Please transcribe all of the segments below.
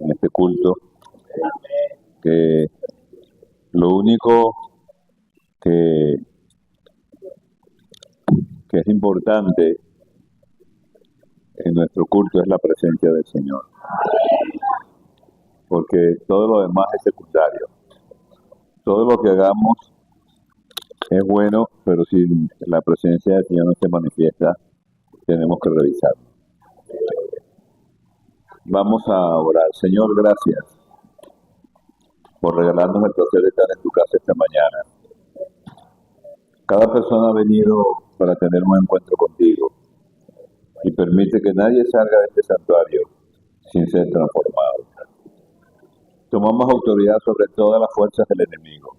en este culto, que lo único que, que es importante en nuestro culto es la presencia del Señor, porque todo lo demás es secundario. Todo lo que hagamos es bueno, pero si la presencia del Señor no se manifiesta, tenemos que revisarlo. Vamos a orar. Señor, gracias por regalarnos el placer de estar en tu casa esta mañana. Cada persona ha venido para tener un encuentro contigo y permite que nadie salga de este santuario sin ser transformado. Tomamos autoridad sobre todas las fuerzas del enemigo.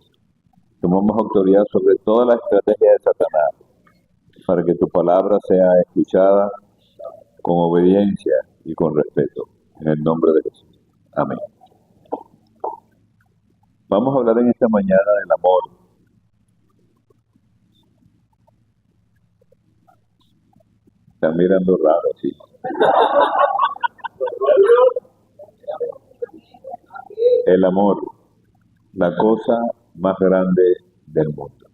Tomamos autoridad sobre toda la estrategia de Satanás para que tu palabra sea escuchada con obediencia y con respeto. En el nombre de Jesús. Amén. Vamos a hablar en esta mañana del amor. Están mirando raro, sí. El amor, la cosa más grande del mundo.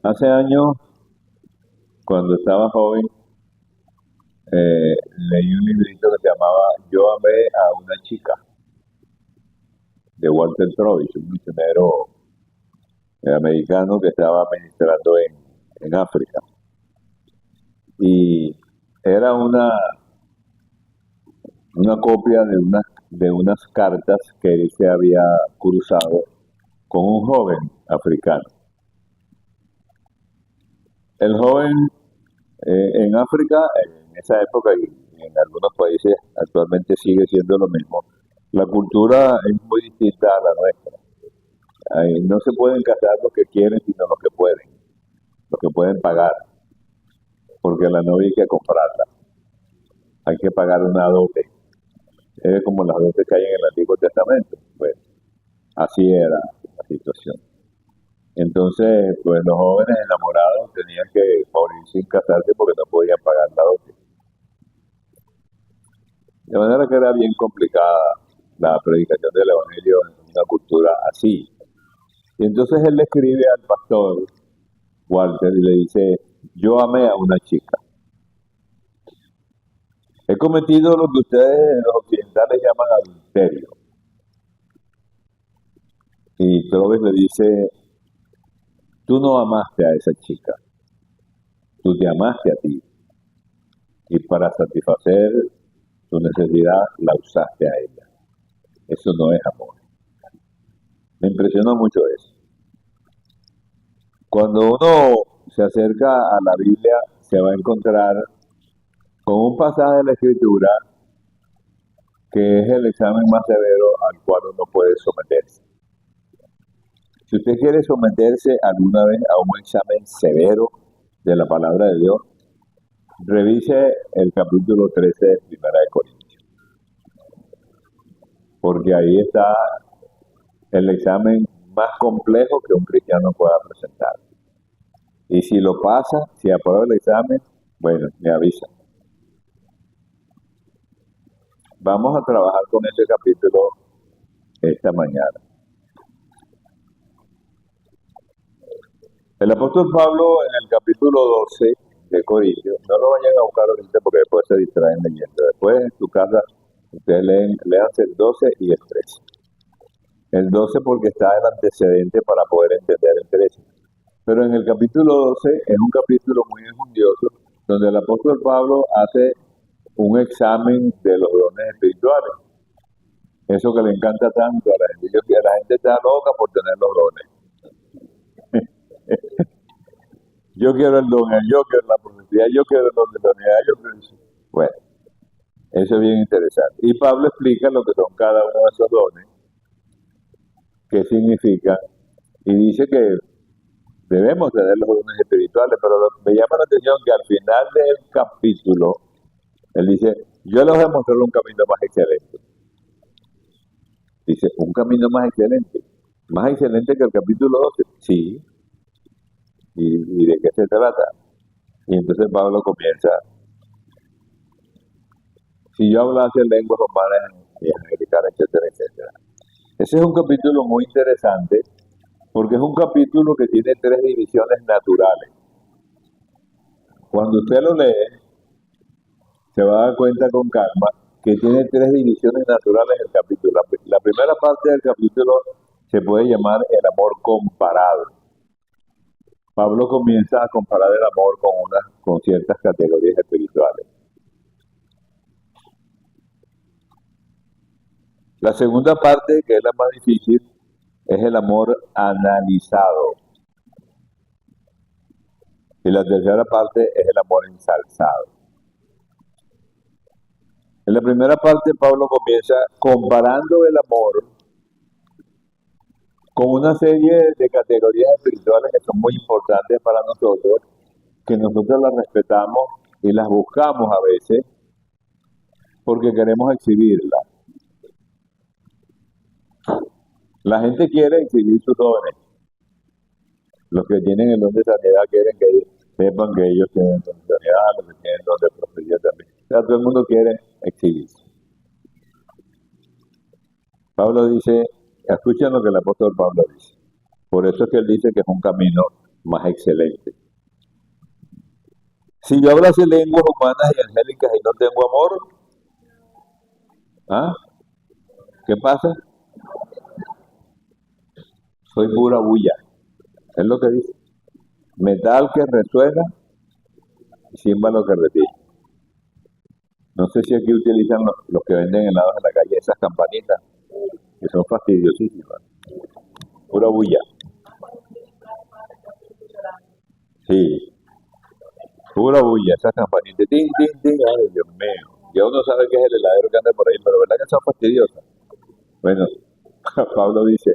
Hace años, cuando estaba joven, leí un librito que se llamaba Yo amé a una chica, de Walter Troich, un misionero americano que estaba ministrando en África. Y era una copia de unas cartas que él se había cruzado con un joven africano. El joven en África, en esa época y en algunos países actualmente sigue siendo lo mismo, la cultura es muy distinta a la nuestra. No se pueden casar los que quieren, sino los que pueden pagar, porque la novia hay que comprarla, hay que pagar una dote. Es como las dotes que hay en el Antiguo Testamento. Pues así era la situación. Entonces, pues los jóvenes enamorados tenían que morir sin casarse porque no podían pagar la dote. De manera que era bien complicada la predicación del Evangelio en una cultura así. Y entonces él le escribe al pastor Walter y le dice, yo amé a una chica. He cometido lo que ustedes los occidentales llaman adulterio. Y Troves le dice, tú no amaste a esa chica, tú te amaste a ti. Y para satisfacer tu necesidad la usaste a ella. Eso no es amor. Me impresionó mucho eso. Cuando uno se acerca a la Biblia, se va a encontrar con un pasaje de la Escritura que es el examen más severo al cual uno puede someterse. Si usted quiere someterse alguna vez a un examen severo de la palabra de Dios, revise el capítulo 13 de 1 de Corintios. Porque ahí está el examen más complejo que un cristiano pueda presentar. Y si lo pasa, si aprueba el examen, bueno, me avisa. Vamos a trabajar con ese capítulo esta mañana. El apóstol Pablo en el capítulo 12 de Corintios, no lo vayan a buscar ahorita porque después se distraen leyendo. Después en su casa ustedes léanse el 12 y el 13. El 12 porque está el antecedente para poder entender el 13. Pero en el capítulo 12 es un capítulo muy enjundioso donde el apóstol Pablo hace un examen de los dones espirituales. Eso que le encanta tanto a la gente. La gente está loca por tener los dones. Yo quiero el don, yo quiero la profecía, yo quiero el don de sanidad, yo quiero eso. Bueno, eso es bien interesante. Y Pablo explica lo que son cada uno de esos dones, qué significan, y dice que debemos tener los dones espirituales, pero me llama la atención que al final del capítulo, él dice, yo les voy a mostrar un camino más excelente. Dice, un camino más excelente que el capítulo 12. Sí. ¿Y de qué se trata? Y entonces Pablo comienza Si yo hablase lenguas humanas y angelicales, etcétera, etcétera. Ese es un capítulo muy interesante porque es un capítulo que tiene tres divisiones naturales. Cuando usted lo lee, se va a dar cuenta con calma que tiene tres divisiones naturales el capítulo. La primera parte del capítulo se puede llamar el amor comparado. Pablo comienza a comparar el amor con ciertas categorías espirituales. La segunda parte, que es la más difícil, es el amor analizado. Y la tercera parte es el amor ensalzado. En la primera parte, Pablo comienza comparando el amor con una serie de categorías espirituales que son muy importantes para nosotros, que nosotros las respetamos y las buscamos a veces porque queremos exhibirlas. La gente quiere exhibir sus dones. Los que tienen el don de sanidad quieren que ellos sepan que ellos tienen don de sanidad, los que tienen el don de profecía también. O sea, todo el mundo quiere exhibirse. Pablo dice, escuchen lo que el apóstol Pablo dice. Por eso es que él dice que es un camino más excelente. Si yo hablase lenguas humanas y angélicas y no tengo amor, ¿ah? ¿Qué pasa? Soy pura bulla. Es lo que dice. Metal que resuena y címbalo que repite. No sé si aquí utilizan los que venden helados en la calle esas campanitas, que son fastidiosísimas. Pura bulla. Sí, pura bulla, esas campanitas. Tin, tin, tin. Ay, Dios mío. Ya uno sabe que es el heladero que anda por ahí, pero ¿verdad que son fastidiosas? Bueno, Pablo dice,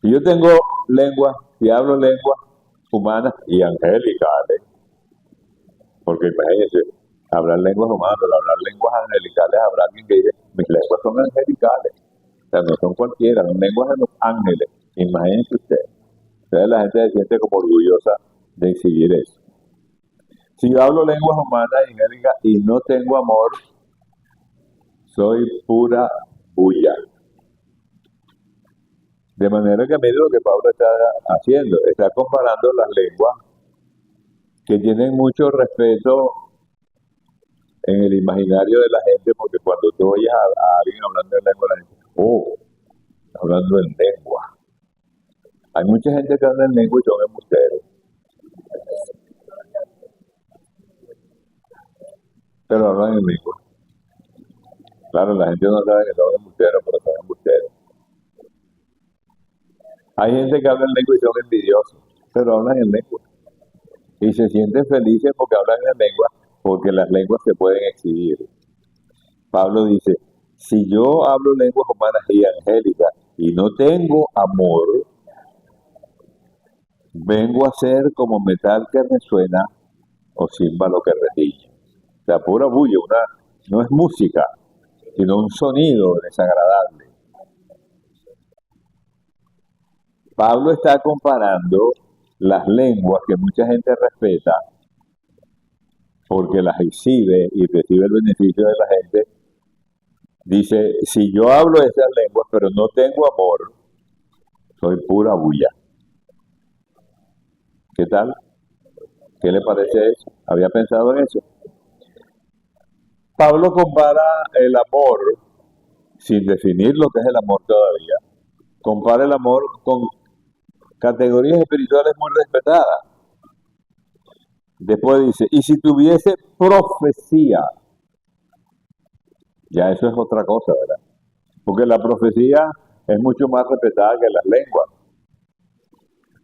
si yo tengo lenguas, si hablo lenguas humanas y angelicales, porque imagínense, hablar lenguas humanas, pero hablar lenguas angelicales, habrá alguien que dice, mis lenguas son angelicales, o sea, no son cualquiera, son lenguas de los ángeles, imagínense usted. Entonces la gente se siente como orgullosa de exhibir eso. Si yo hablo lenguas humanas y angélicas y no tengo amor, soy pura bulla. De manera que mire lo que Pablo está haciendo, está comparando las lenguas que tienen mucho respeto en el imaginario de la gente, porque cuando tú oyes a alguien hablando en lengua, la gente, oh, está hablando en lengua. Hay mucha gente que habla en lengua y son embusteros, pero hablan en lengua. Claro, la gente no sabe que son embusteros, pero son embusteros. Hay gente que habla en lengua y son envidiosos, pero hablan en lengua. Y se sienten felices porque hablan en lengua, porque las lenguas se pueden exhibir. Pablo dice, si yo hablo lenguas humanas y angélicas y no tengo amor, vengo a ser como metal que resuena o címbalo que retiñe. O sea, pura bulla, no es música, sino un sonido desagradable. Pablo está comparando las lenguas que mucha gente respeta porque las exhibe y recibe el beneficio de la gente. Dice, si yo hablo esas lenguas pero no tengo amor, soy pura bulla. ¿Qué tal? ¿Qué le parece eso? ¿Había pensado en eso? Pablo compara el amor, sin definir lo que es el amor todavía, compara el amor con categorías espirituales muy respetadas. Después dice, y si tuviese profecía, ya eso es otra cosa, ¿verdad? Porque la profecía es mucho más respetada que las lenguas.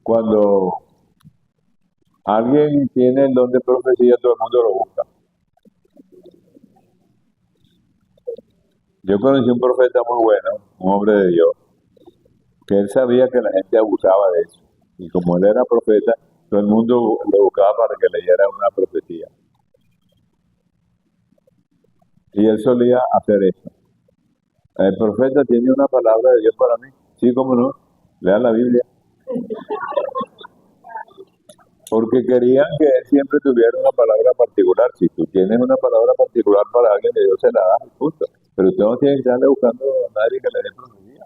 Cuando alguien tiene el don de profecía, todo el mundo lo busca. Yo conocí un profeta muy bueno, un hombre de Dios, que él sabía que la gente abusaba de eso. Y como él era profeta, todo el mundo lo buscaba para que leyera una profecía. Y él solía hacer eso. El profeta tiene una palabra de Dios para mí. Sí, cómo no. Lea la Biblia. porque querían que él siempre tuviera una palabra particular. Si tú tienes una palabra particular para alguien, Dios se la da, punto. Pero usted no tiene que estarle buscando a nadie que le dé profecía.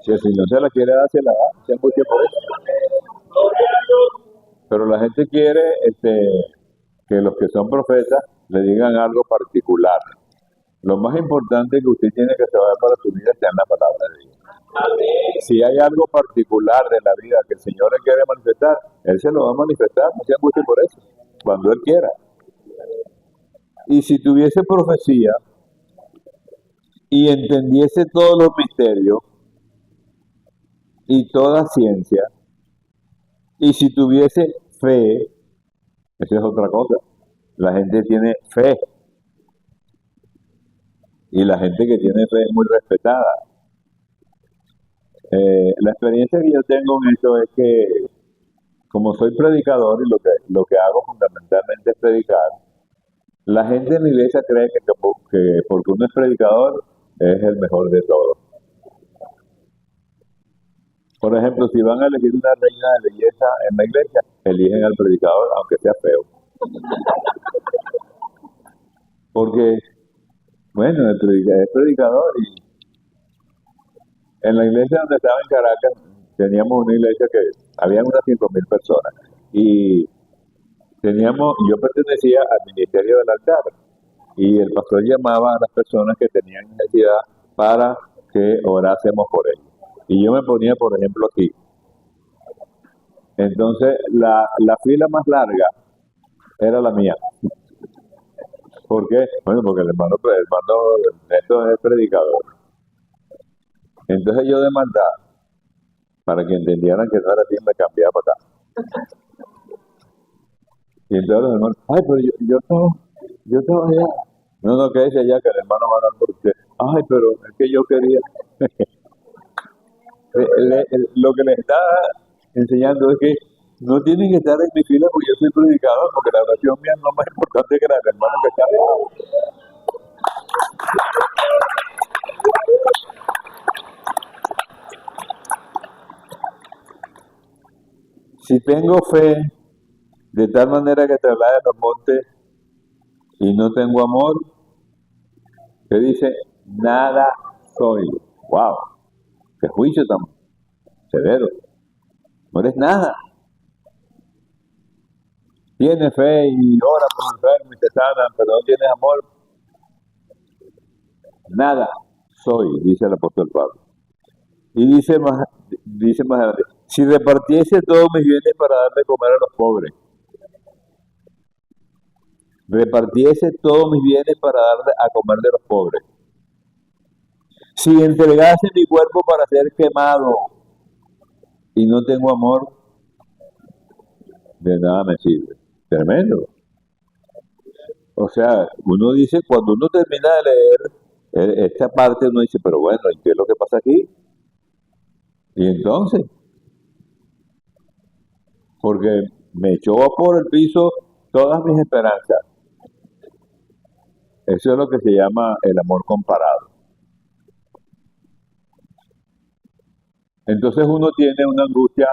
Si el Señor se la quiere dar, se la da, se angustia por eso. Pero la gente quiere que los que son profetas le digan algo particular. Lo más importante que usted tiene que saber para su vida está en la palabra de Dios. Si hay algo particular de la vida que el Señor le quiere manifestar, Él se lo va a manifestar, no se angustie por eso, cuando Él quiera. Y si tuviese profecía y entendiese todos los misterios y toda ciencia, y si tuviese fe, esa es otra cosa. La gente tiene fe y la gente que tiene fe es muy respetada. La experiencia que yo tengo en esto es que, como soy predicador y lo que hago fundamentalmente es predicar, la gente en la iglesia cree que porque uno es predicador es el mejor de todos. Por ejemplo, si van a elegir una reina de belleza en la iglesia, eligen al predicador, aunque sea feo. Porque, bueno, es predicador y en la iglesia donde estaba en Caracas, teníamos una iglesia que habían unas 5.000 personas y yo pertenecía al ministerio del altar y el pastor llamaba a las personas que tenían necesidad para que orásemos por ellos. Y yo me ponía, por ejemplo, aquí. Entonces, la fila más larga era la mía. ¿Por qué? Bueno, porque el hermano Néstor es predicador. Entonces yo demandaba, para que entendieran que no era así, me cambiaba para acá. Y entonces los hermanos, ay, pero yo estaba allá. No, quédese allá, que el hermano va a dar por usted. Ay, pero es que yo quería. Lo que les está enseñando es que no tienen que estar en mi fila porque yo soy predicador, porque la oración mía no es más importante que la del hermano que está allá. Si tengo fe de tal manera que traslade los montes y no tengo amor, ¿qué dice? Nada soy. ¡Wow! ¡Qué juicio tan severo! No eres nada. Tienes fe y ora por enfermo y te sanan, pero no tienes amor. Nada soy, dice el apóstol Pablo. Y dice más adelante, si repartiese todos mis bienes para dar de comer a los pobres, repartiese todos mis bienes para darle a comer de los pobres, si entregase mi cuerpo para ser quemado y no tengo amor, de nada me sirve. Tremendo. O sea, uno dice, cuando uno termina de leer esta parte, uno dice, pero bueno, ¿y qué es lo que pasa aquí? Y entonces, porque me echó por el piso todas mis esperanzas. Eso es lo que se llama el amor comparado. Entonces uno tiene una angustia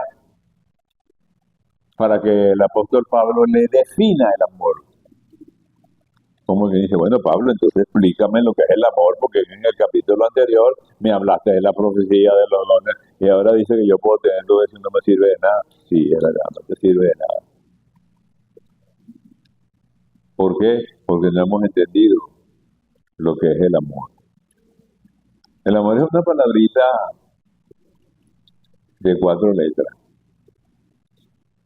para que el apóstol Pablo le defina el amor. Como que dice, bueno, Pablo, entonces explícame lo que es el amor, porque en el capítulo anterior me hablaste de la profecía de los dones y ahora dice que yo puedo tener todo eso y no me sirve de nada. Sí, es verdad, no te sirve de nada. ¿Por qué? Porque no hemos entendido lo que es el amor. El amor es una palabrita de 4 letras,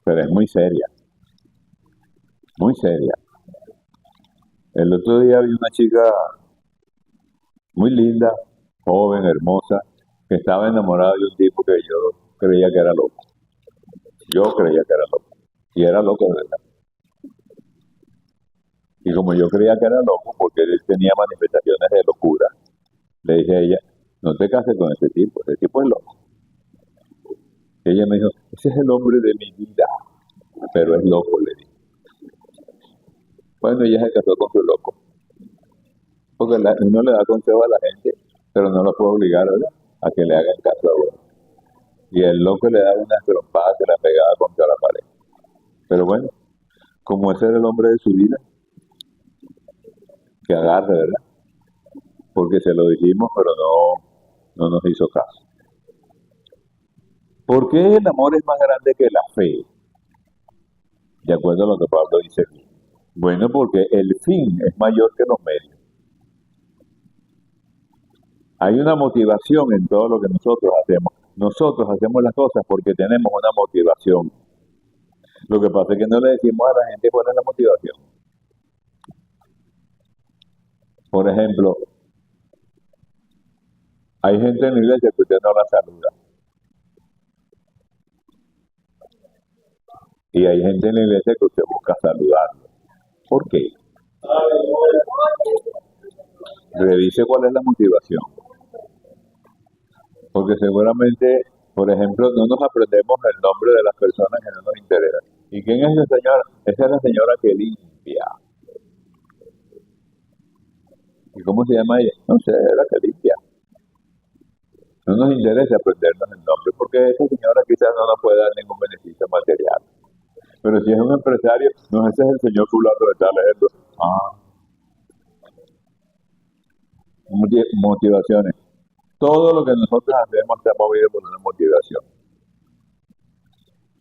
pero es muy seria, muy seria. El otro día vi una chica muy linda, joven, hermosa, que estaba enamorada de un tipo que yo creía que era loco. Yo creía que era loco. Y era loco de verdad. Y como yo creía que era loco, porque él tenía manifestaciones de locura, le dije a ella, no te cases con ese tipo es loco. Y ella me dijo, ese es el hombre de mi vida, pero es loco, le dije. Bueno, ella se casó con su loco. Porque uno le da consejo a la gente, pero no lo puede obligar, ¿verdad?, a que le hagan caso a uno. Y el loco le daba unas trompadas que la pegaba contra la pared. Pero bueno, como ese era el hombre de su vida, que agarre, ¿verdad? Porque se lo dijimos, pero no nos hizo caso. ¿Por qué el amor es más grande que la fe? De acuerdo a lo que Pablo dice aquí. Bueno, porque el fin es mayor que los medios. Hay una motivación en todo lo que nosotros hacemos. Nosotros hacemos las cosas porque tenemos una motivación. Lo que pasa es que no le decimos a la gente cuál es la motivación. Por ejemplo, hay gente en la iglesia que usted no la saluda. Y hay gente en la iglesia que usted busca saludarlo. ¿Por qué? Revise cuál es la motivación. Porque seguramente, por ejemplo, no nos aprendemos el nombre de las personas que no nos interesan. ¿Y quién es esa señora? Esa es la señora que limpia. ¿Y cómo se llama ella? No sé, es la que limpia. No nos interesa aprendernos el nombre, porque esa señora quizás no nos puede dar ningún beneficio material. Pero si es un empresario, no, ese es el señor fulano de tal ejemplo. Motivaciones. Todo lo que nosotros hacemos está movido por una motivación.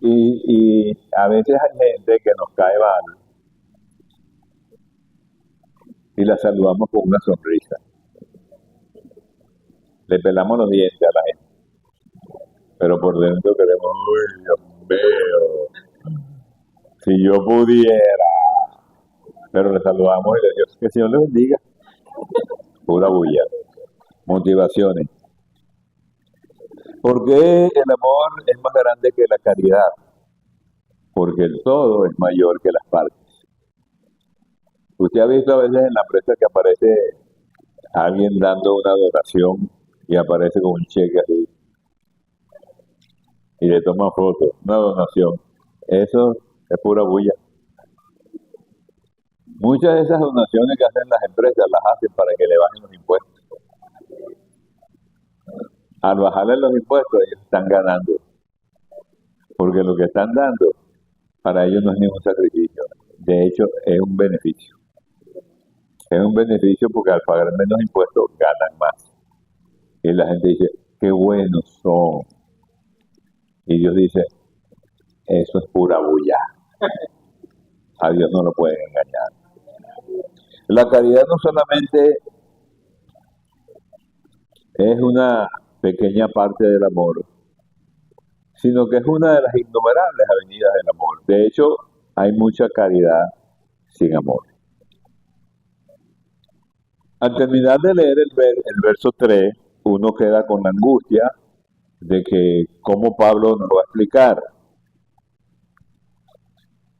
Y a veces hay gente que nos cae mal y la saludamos con una sonrisa. Le pelamos los dientes a la gente. Pero por dentro queremos, uy, Dios mío, si yo pudiera. Pero le saludamos y le digo, que el Señor le bendiga. Pura bulla. Motivaciones. ¿Por qué el amor es más grande que la caridad? Porque el todo es mayor que las partes. Usted ha visto a veces en la empresa que aparece alguien dando una donación y aparece con un cheque así y le toma foto, una donación. Eso es pura bulla. Muchas de esas donaciones que hacen las empresas las hacen para que le bajen los impuestos. Al bajarle los impuestos ellos están ganando, porque lo que están dando para ellos no es ningún sacrificio. De hecho, es un beneficio. Es un beneficio porque al pagar menos impuestos ganan más. Y la gente dice, qué buenos son. Y Dios dice, eso es pura bulla. A Dios no lo pueden engañar. La caridad no solamente es una pequeña parte del amor, sino que es una de las innumerables avenidas del amor. De hecho, hay mucha caridad sin amor. Al terminar de leer el verso 3, uno queda con la angustia de que cómo Pablo nos va a explicar.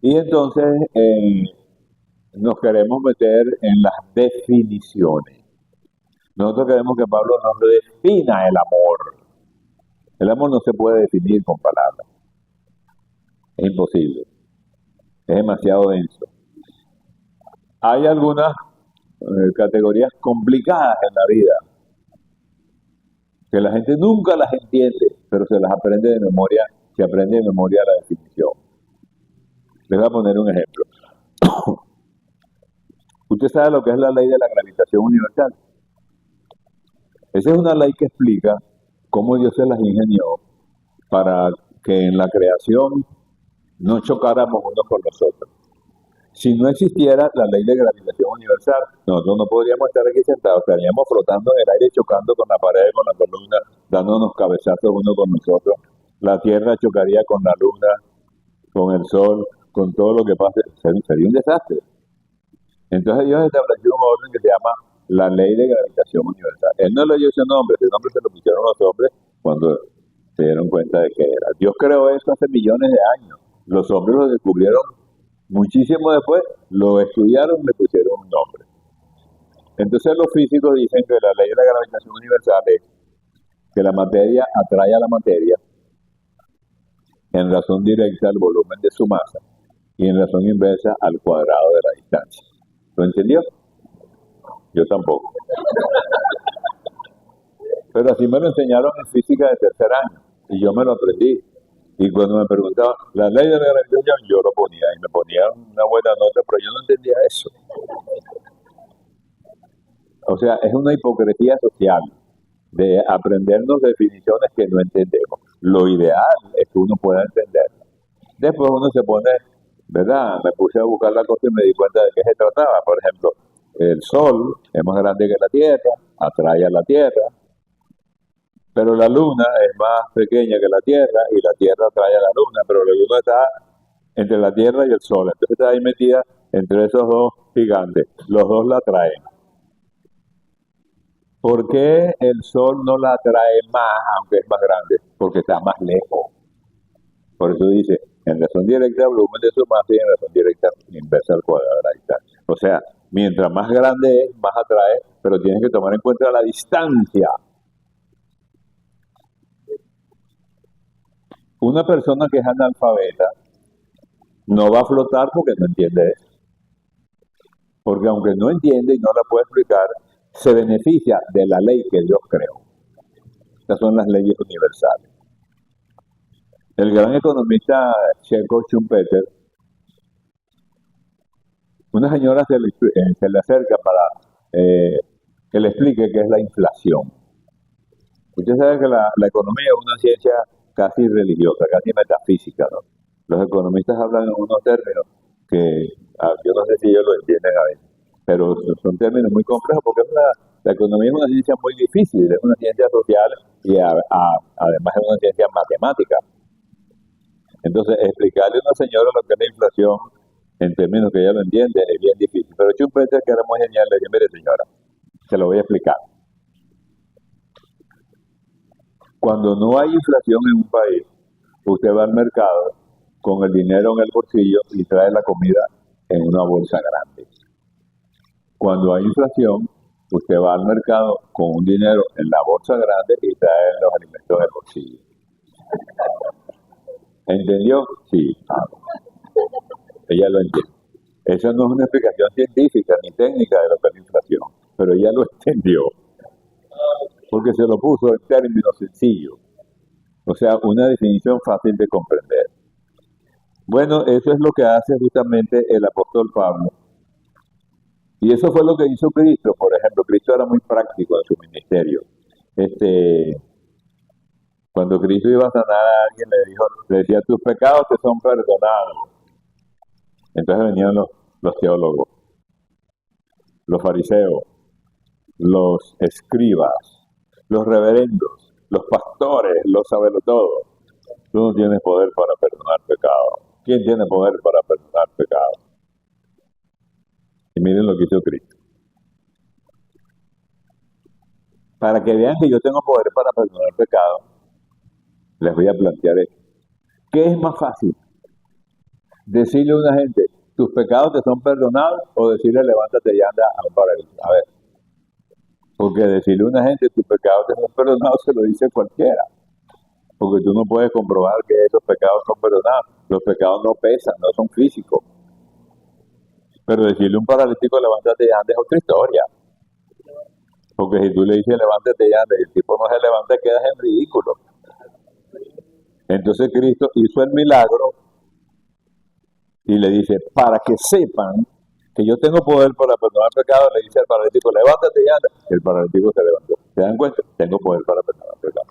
Y entonces nos queremos meter en las definiciones. Nosotros queremos que Pablo nos defina el amor. El amor no se puede definir con palabras. Es imposible. Es demasiado denso. Hay algunas categorías complicadas en la vida que la gente nunca las entiende, pero se las aprende de memoria, se aprende de memoria la definición. Les voy a poner un ejemplo. Usted sabe lo que es la ley de la gravitación universal. Esa es una ley que explica cómo Dios se las ingenió para que en la creación no chocáramos unos con los otros. Si no existiera la ley de gravitación universal, nosotros no podríamos estar aquí sentados, estaríamos flotando en el aire, chocando con la pared, con la columna, dándonos cabezazos uno con nosotros. La Tierra chocaría con la Luna, con el Sol, con todo lo que pase. Sería un desastre. Entonces Dios estableció un orden que se llama la ley de gravitación universal. Él no le dio ese nombre se lo pusieron los hombres cuando se dieron cuenta de que era. Dios creó esto hace millones de años. Los hombres lo descubrieron muchísimo después, lo estudiaron y le pusieron un nombre. Entonces los físicos dicen que la ley de la gravitación universal es que la materia atrae a la materia en razón directa al volumen de su masa y en razón inversa al cuadrado de la distancia. ¿Lo entendió? Yo tampoco. Pero así me lo enseñaron en física de tercer año y yo me lo aprendí. Y cuando me preguntaban la ley de la gravitación, yo lo ponía y me ponían una buena nota, pero yo no entendía eso. O sea, es una hipocresía social de aprendernos definiciones que no entendemos. Lo ideal es que uno pueda entenderlas. Después uno se pone, ¿verdad? Me puse a buscar la cosa y me di cuenta de qué se trataba. Por ejemplo, el Sol es más grande que la Tierra, atrae a la Tierra, pero la Luna es más pequeña que la Tierra y la Tierra atrae a la Luna, pero la Luna está entre la Tierra y el Sol. Entonces está ahí metida entre esos dos gigantes. Los dos la atraen. ¿Por qué el Sol no la atrae más, aunque es más grande? Porque está más lejos. Por eso dice, en razón directa, volumen de su masa y en razón directa inversa al cuadrado de la distancia. O sea, mientras más grande es, más atrae, pero tienes que tomar en cuenta la distancia. Una persona que es analfabeta no va a flotar porque no entiende eso. Porque aunque no entiende y no la puede explicar, se beneficia de la ley que Dios creó. Estas son las leyes universales. El gran economista checo Schumpeter, una señora se le acerca para que le explique qué es la inflación. Usted sabe que la economía es una ciencia casi religiosa, casi metafísica, ¿no? Los economistas hablan en unos términos que yo no sé si ellos lo entienden a veces, pero son términos muy complejos porque la economía es una ciencia muy difícil, es una ciencia social y además es una ciencia matemática. Entonces, explicarle a una señora lo que es la inflación en términos que ella lo entiende es bien difícil. Pero Schumpeter, que era muy genial, le dije, mire señora, se lo voy a explicar. Cuando no hay inflación en un país, usted va al mercado con el dinero en el bolsillo y trae la comida en una bolsa grande. Cuando hay inflación, usted va al mercado con un dinero en la bolsa grande y trae los alimentos en el bolsillo. ¿Entendió? Sí. Ella lo entiende. Esa no es una explicación científica ni técnica de lo que es la inflación, pero ella lo entendió, porque se lo puso en términos sencillos. O sea, una definición fácil de comprender. Bueno, eso es lo que hace justamente el apóstol Pablo. Y eso fue lo que hizo Cristo. Por ejemplo, Cristo era muy práctico en su ministerio. Cuando Cristo iba a sanar a alguien, le decía, tus pecados te son perdonados. Entonces venían los teólogos, los fariseos, los escribas, los reverendos, los pastores, los sabelotodos. Tú no tienes poder para perdonar pecados. ¿Quién tiene poder para perdonar pecados? Y miren lo que hizo Cristo. Para que vean que yo tengo poder para perdonar pecados, les voy a plantear esto. ¿Qué es más fácil? Decirle a una gente, tus pecados te son perdonados, o decirle, levántate y anda a un paralítico. A ver, porque decirle a una gente, tus pecados te son perdonados, se lo dice cualquiera. Porque tú no puedes comprobar que esos pecados son perdonados. Los pecados no pesan, no son físicos. Pero decirle a un paralítico, levántate y anda, es otra historia. Porque si tú le dices, levántate y anda, y el tipo no se levanta, quedas en ridículo. Entonces Cristo hizo el milagro y le dice, para que sepan que yo tengo poder para perdonar pecados, le dice al paralítico, levántate y anda. El paralítico se levantó. ¿Se dan cuenta? Tengo poder para perdonar pecados.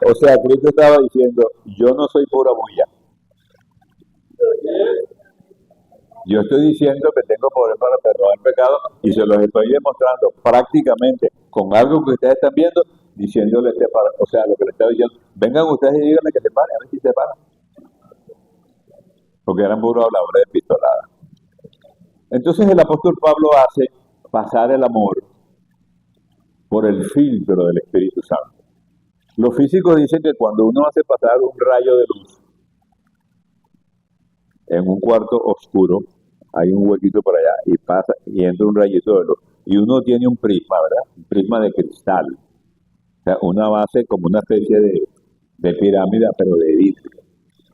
O sea, Cristo estaba diciendo, yo no soy pura bulla. Yo estoy diciendo que tengo poder para perdonar pecados y se los estoy demostrando prácticamente con algo que ustedes están viendo, diciéndole, o sea, lo que le estaba diciendo, vengan ustedes y díganle que se pare, a ver si se para. Porque eran puros habladores de pistolada. Entonces el apóstol Pablo hace pasar el amor por el filtro del Espíritu Santo. Los físicos dicen que cuando uno hace pasar un rayo de luz en un cuarto oscuro, hay un huequito por allá y pasa y entra un rayito de luz. Y uno tiene un prisma, ¿verdad? Un prisma de cristal. O sea, una base como una especie de pirámide, pero de vidrio.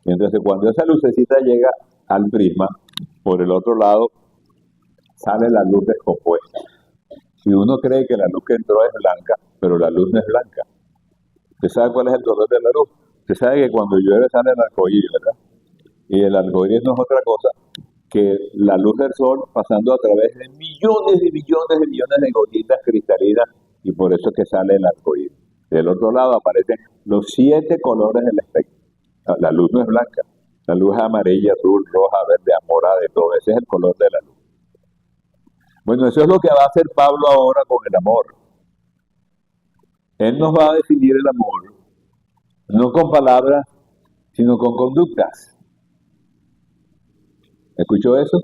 Y entonces cuando esa lucecita llega al prisma, por el otro lado sale la luz descompuesta. Y uno cree que la luz que entró es blanca, pero la luz no es blanca. ¿Usted sabe cuál es el color de la luz? Usted sabe que cuando llueve sale el arcoíris, ¿verdad? Y el arcoíris no es otra cosa que la luz del sol pasando a través de millones y millones y millones de gotitas cristalinas, y por eso es que sale el arcoíris. Del otro lado aparecen los 7 colores del espectro. La luz no es blanca, la luz es amarilla, azul, roja, verde, morada, de todo. Ese es el color de la luz. Bueno, eso es lo que va a hacer Pablo ahora con el amor. Él nos va a definir el amor, no con palabras, sino con conductas. ¿Escuchó eso?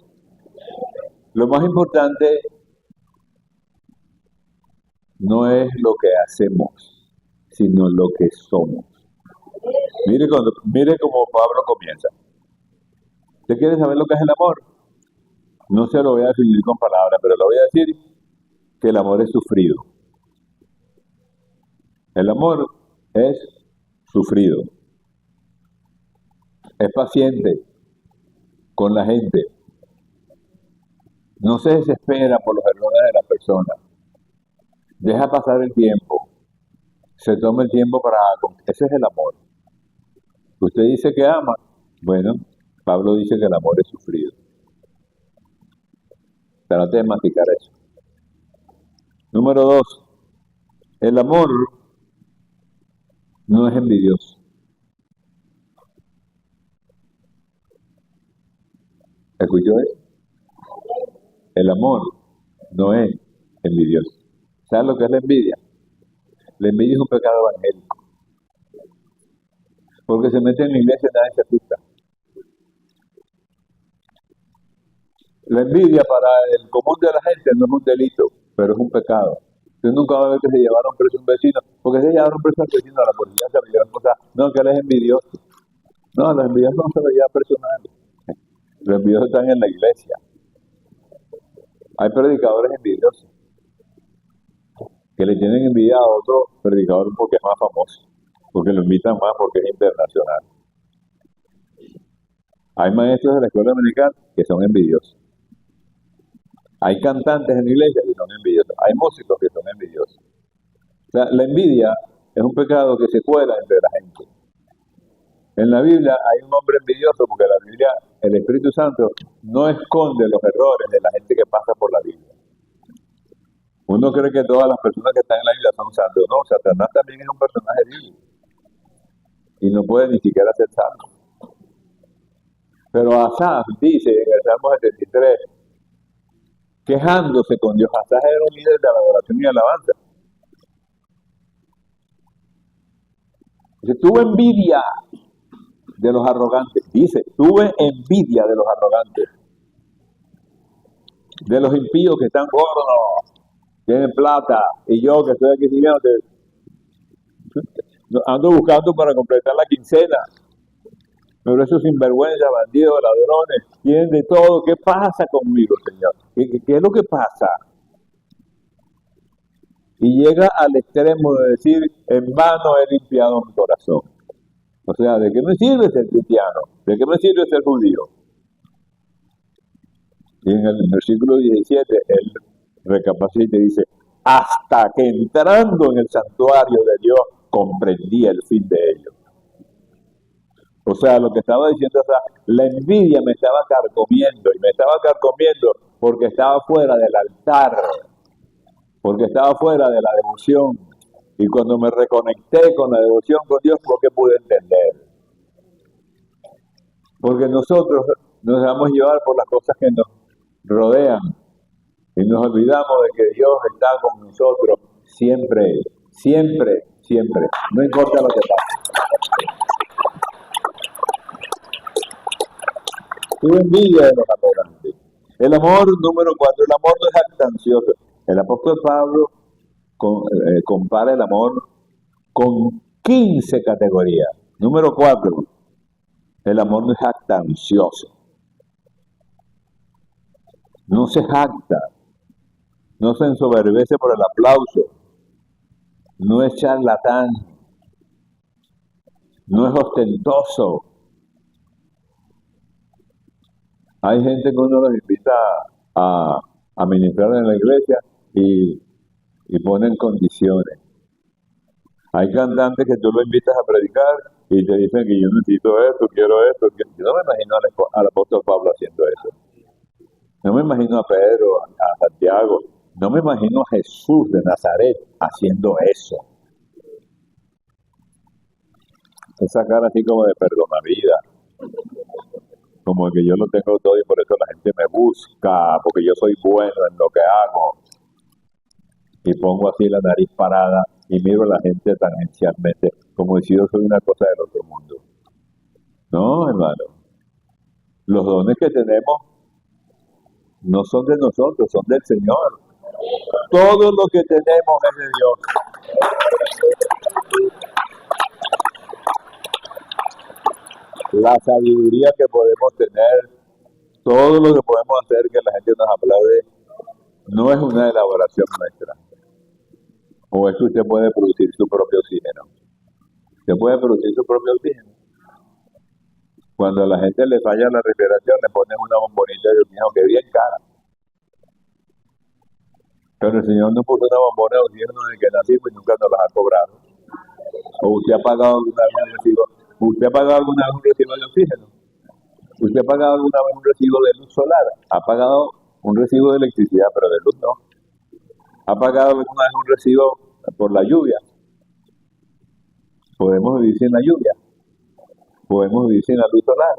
Lo más importante no es lo que hacemos, sino lo que somos. Mire cómo Pablo comienza. ¿Usted quiere saber lo que es el amor? No se lo voy a definir con palabras, pero le voy a decir que el amor es sufrido. El amor es sufrido. Es paciente con la gente. No se desespera por los errores de la persona. Deja pasar el tiempo. Se toma el tiempo para... Ese es el amor. Usted dice que ama. Bueno, Pablo dice que el amor es sufrido. Trate de masticar eso. Número 2. El amor no es envidioso. ¿Escuchó eso? El amor no es envidioso. ¿Sabes lo que es la envidia? La envidia es un pecado evangélico. Porque se mete en la iglesia y nadie se asusta. La envidia para el común de la gente no es un delito, pero es un pecado. Usted nunca va a ver que se llevaron preso a un vecino. Porque se llevaron preso al vecino, a la policía se lo llevan cosas. No, que él es envidioso. No, los envidiosos no se lo llevan personal. Los envidiosos están en la iglesia. Hay predicadores envidiosos que le tienen envidia a otro predicador porque es más famoso, porque lo invitan más porque es internacional. Hay maestros de la escuela dominical que son envidiosos. Hay cantantes en la iglesia que son envidiosos. Hay músicos que son envidiosos. O sea, la envidia es un pecado que se cuela entre la gente. En la Biblia hay un hombre envidioso porque la Biblia, el Espíritu Santo, no esconde los errores de la gente que pasa por la Biblia. Uno cree que todas las personas que están en la Biblia son santos. No, Satanás también es un personaje bíblico y no puede ni siquiera ser santo. Pero Asaf dice en el Salmo 73, quejándose con Dios, Asaf era un líder de la adoración y alabanza. Dice, tuve envidia de los arrogantes. Dice, tuve envidia de los arrogantes, de los impíos que están gordos, tienen plata, y yo que estoy aquí siguiendo, ando buscando para completar la quincena. Pero esos sinvergüenza, bandidos, ladrones, tienen de todo. ¿Qué pasa conmigo, Señor? ¿Qué es lo que pasa? Y llega al extremo de decir, en vano he limpiado mi corazón. O sea, ¿de qué me sirve ser cristiano? ¿De qué me sirve ser judío? Y en el versículo 17, él recapacita y dice, hasta que entrando en el santuario de Dios, comprendí el fin de ello. O sea, lo que estaba diciendo, o sea, la envidia me estaba carcomiendo, y me estaba carcomiendo porque estaba fuera del altar, porque estaba fuera de la devoción. Y cuando me reconecté con la devoción con Dios, fue que pude entender. Porque nosotros nos dejamos llevar por las cosas que nos rodean y nos olvidamos de que Dios está con nosotros siempre, siempre, siempre. No importa lo que pase. Tuve envidia de los arrogantes. El amor, número 4, el amor no es jactancioso. El apóstol Pablo compara el amor con 15 categorías. Número 4, el amor no es jactancioso. No se jacta, no se ensoberbece por el aplauso, no es charlatán, no es ostentoso. Hay gente que uno los invita a ministrar en la iglesia y y ponen condiciones. Hay cantantes que tú lo invitas a predicar y te dicen que yo necesito esto, quiero esto. Yo no me imagino al apóstol Pablo haciendo eso. No me imagino a Pedro, a Santiago. No me imagino a Jesús de Nazaret haciendo eso. Esa cara así como de perdona vida. Como que yo lo tengo todo y por eso la gente me busca, porque yo soy bueno en lo que hago. Y pongo así la nariz parada y miro a la gente tangencialmente, como si yo soy una cosa del otro mundo. No, hermano. Los dones que tenemos no son de nosotros, son del Señor. Todo lo que tenemos es de Dios. La sabiduría que podemos tener, todo lo que podemos hacer que la gente nos aplaude, no es una elaboración nuestra. O es que usted puede producir su propio oxígeno. Usted puede producir su propio oxígeno. Cuando a la gente le falla la respiración, le ponen una bombonita de oxígeno que es bien cara. Pero el Señor no puso una bombona de oxígeno desde que nacimos y nunca nos las ha cobrado. O usted ha pagado alguna vez un recibo. ¿Usted ha pagado alguna vez un recibo de oxígeno? ¿Usted ha pagado alguna vez un recibo de luz solar? ¿Ha pagado un recibo de electricidad, pero de luz no? ¿Ha pagado alguna vez un recibo por la lluvia? Podemos vivir sin la lluvia. Podemos vivir sin la luz solar.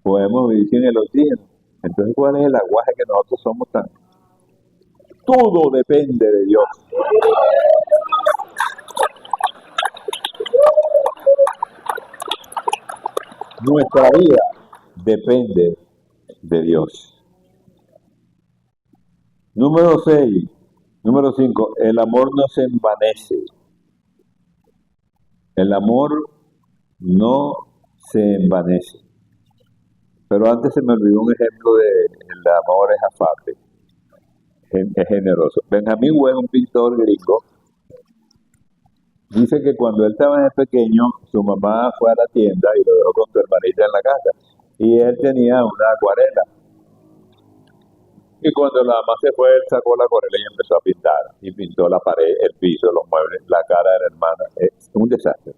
Podemos vivir sin el oxígeno. Entonces, ¿cuál es el aguaje que nosotros somos tan? Todo depende de Dios. Nuestra vida depende de Dios. Número 6. Número 5. El amor no se envanece. El amor no se envanece. Pero antes se me olvidó un ejemplo de el amor es afable, es generoso. Benjamín West, un pintor gringo, dice que cuando él estaba pequeño, su mamá fue a la tienda y lo dejó con su hermanita en la casa. Y él tenía una acuarela. Y cuando la mamá se fue, él sacó la acuarela y empezó a pintar. Y pintó la pared, el piso, los muebles, la cara de la hermana. Es un desastre.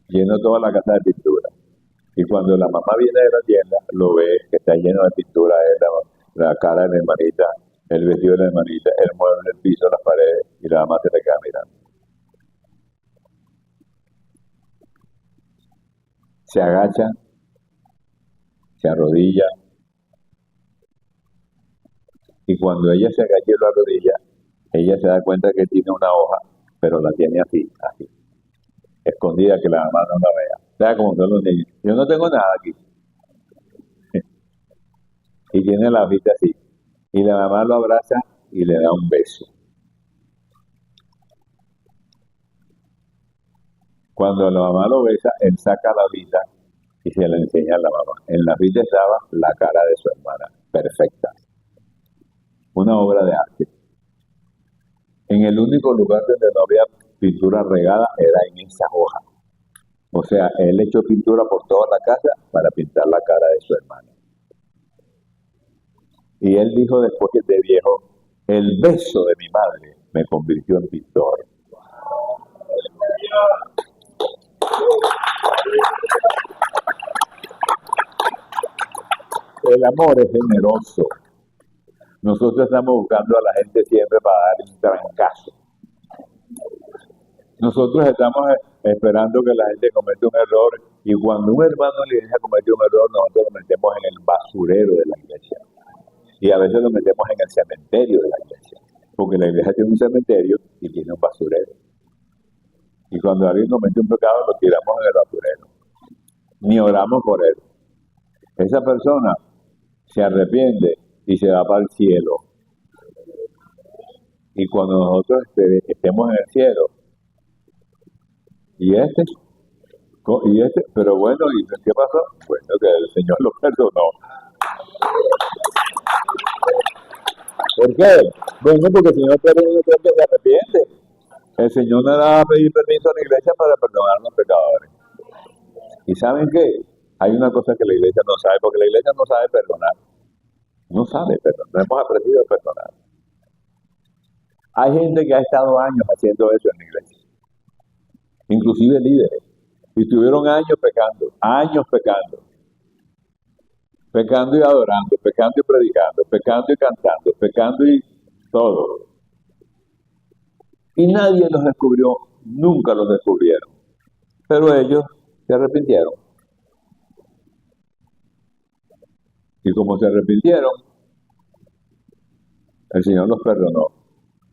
Llenó toda la casa de pintura. Y cuando la mamá viene de la tienda, lo ve que está lleno de pintura, la cara de la hermanita, el vestido de la hermanita, el mueble, el piso, las paredes, y la mamá se le queda mirando. Se agacha, se arrodilla, y cuando ella se agacha y lo arrodilla, ella se da cuenta que tiene una hoja, pero la tiene así, escondida, que la mamá no la vea. O sea, como todos los niños. Yo no tengo nada aquí. Y tiene la vista así. Y la mamá lo abraza y le da un beso. Cuando la mamá lo besa, él saca la vida y se la enseña a la mamá. En la vida estaba la cara de su hermana, perfecta. Una obra de arte. En el único lugar donde no había pintura regada era en esa hoja. O sea, él echó pintura por toda la casa para pintar la cara de su hermana. Y él dijo después que de viejo, el beso de mi madre me convirtió en pintor. El amor es generoso. Nosotros estamos buscando a la gente siempre para dar un trancazo. Nosotros estamos esperando que la gente cometa un error y cuando un hermano en la iglesia comete un error, nosotros lo metemos en el basurero de la iglesia. Y a veces lo metemos en el cementerio de la iglesia. Porque la iglesia tiene un cementerio y tiene un basurero. Y cuando alguien comete un pecado, lo tiramos en el basurero. Ni oramos por él. Esa persona se arrepiente y se va para el cielo. Y cuando nosotros estemos en el cielo, pero bueno, ¿y qué pasó? Bueno, que el Señor lo perdonó. ¿Por qué? Bueno, porque el Señor perdona a que se arrepiente. El Señor no le va a pedir permiso a la iglesia para perdonar a los pecadores. ¿Y saben qué? Hay una cosa que la iglesia no sabe, porque la iglesia no sabe perdonar. No sabe perdonar, no hemos aprendido a perdonar. Hay gente que ha estado años haciendo eso en la iglesia, inclusive líderes, y estuvieron años pecando y adorando, pecando y predicando, pecando y cantando, pecando y todo. Y nadie los descubrió, nunca los descubrieron. Pero ellos se arrepintieron. Y como se arrepintieron, el Señor los perdonó.